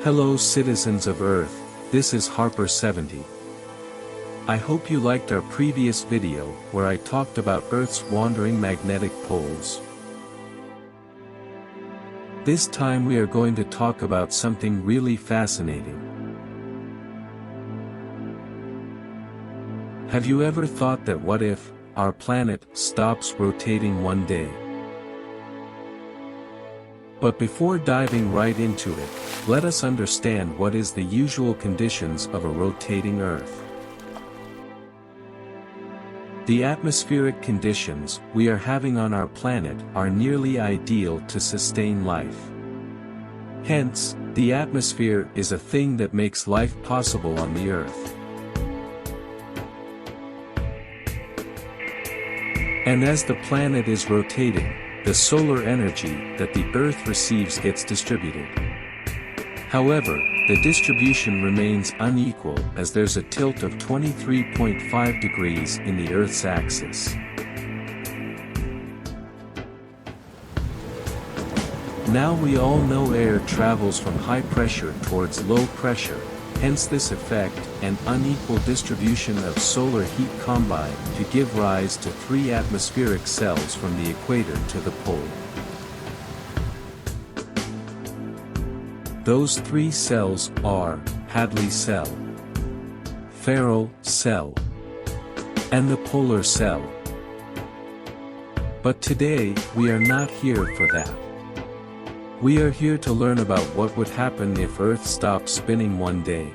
Hello citizens of Earth, this is Harper70. I hope you liked our previous video where I talked about Earth's wandering magnetic poles. This time we are going to talk about something really fascinating. Have you ever thought that what if our planet stops rotating one day? But before diving right into it, let us understand what is the usual conditions of a rotating Earth. The atmospheric conditions we are having on our planet are nearly ideal to sustain life. Hence, the atmosphere is a thing that makes life possible on the Earth. And as the planet is rotating, the solar energy that the Earth receives gets distributed. However, the distribution remains unequal as there's a tilt of 23.5 degrees in the Earth's axis. Now we all know air travels from high pressure towards low pressure, hence this effect and unequal distribution of solar heat combine to give rise to three atmospheric cells from the equator to the pole. Those three cells are Hadley cell, Ferrel cell, and the polar cell. But today, we are not here for that. We are here to learn about what would happen if Earth stopped spinning one day.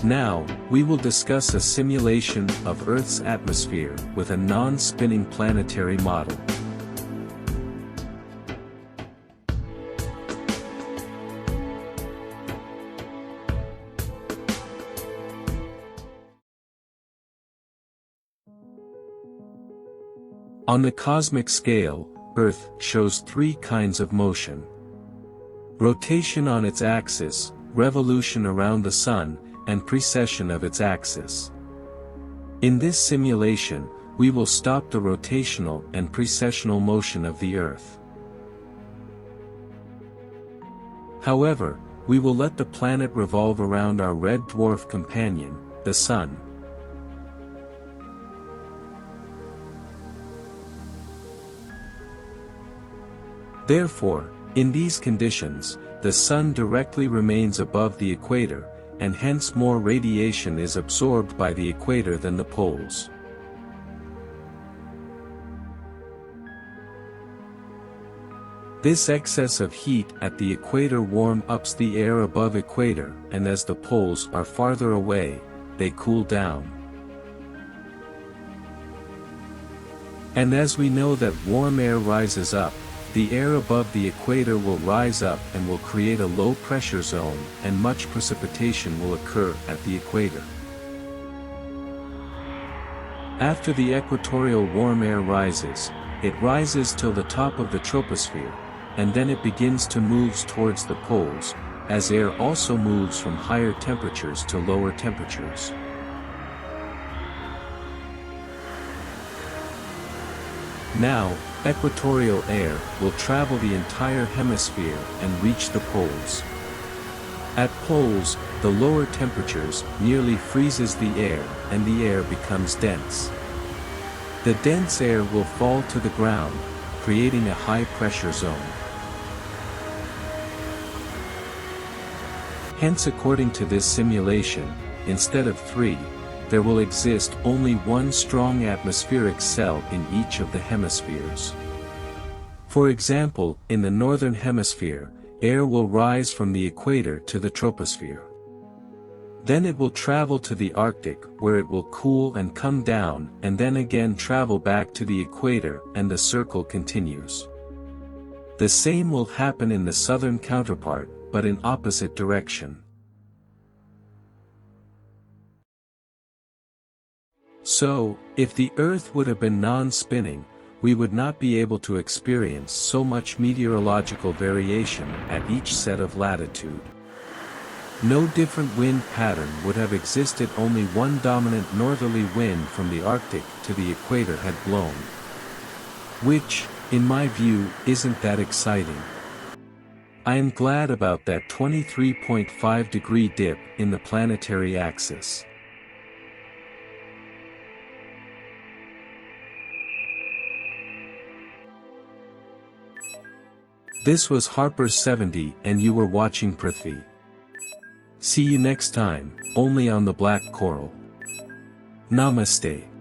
Now, we will discuss a simulation of Earth's atmosphere with a non-spinning planetary model. On the cosmic scale, Earth shows three kinds of motion: rotation on its axis, revolution around the Sun, and precession of its axis. In this simulation, we will stop the rotational and precessional motion of the Earth. However, we will let the planet revolve around our red dwarf companion, the Sun. Therefore, in these conditions, the Sun directly remains above the equator, and hence more radiation is absorbed by the equator than the poles. This excess of heat at the equator warms the air above equator, and as the poles are farther away, they cool down. And as we know that warm air rises up, the air above the equator will rise up and will create a low pressure zone, and much precipitation will occur at the equator. After the equatorial warm air rises, it rises till the top of the troposphere, and then it begins to move towards the poles, as air also moves from higher temperatures to lower temperatures. Now, equatorial air will travel the entire hemisphere and reach the poles. At poles, the lower temperatures nearly freezes the air, and the air becomes dense. The dense air will fall to the ground, creating a high pressure zone. Hence, according to this simulation, instead of three, there will exist only one strong atmospheric cell in each of the hemispheres. For example, in the northern hemisphere, air will rise from the equator to the troposphere. Then it will travel to the Arctic, where it will cool and come down, and then again travel back to the equator, and the circle continues. The same will happen in the southern counterpart, but in opposite direction. So, if the Earth would have been non-spinning, we would not be able to experience so much meteorological variation at each set of latitude. No different wind pattern would have existed, only one dominant northerly wind from the Arctic to the equator had blown. Which, in my view, isn't that exciting. I am glad about that 23.5-degree dip in the planetary axis. This was Harper70 and you were watching PRITHVI. See you next time, only on the Black Coral. Namaste.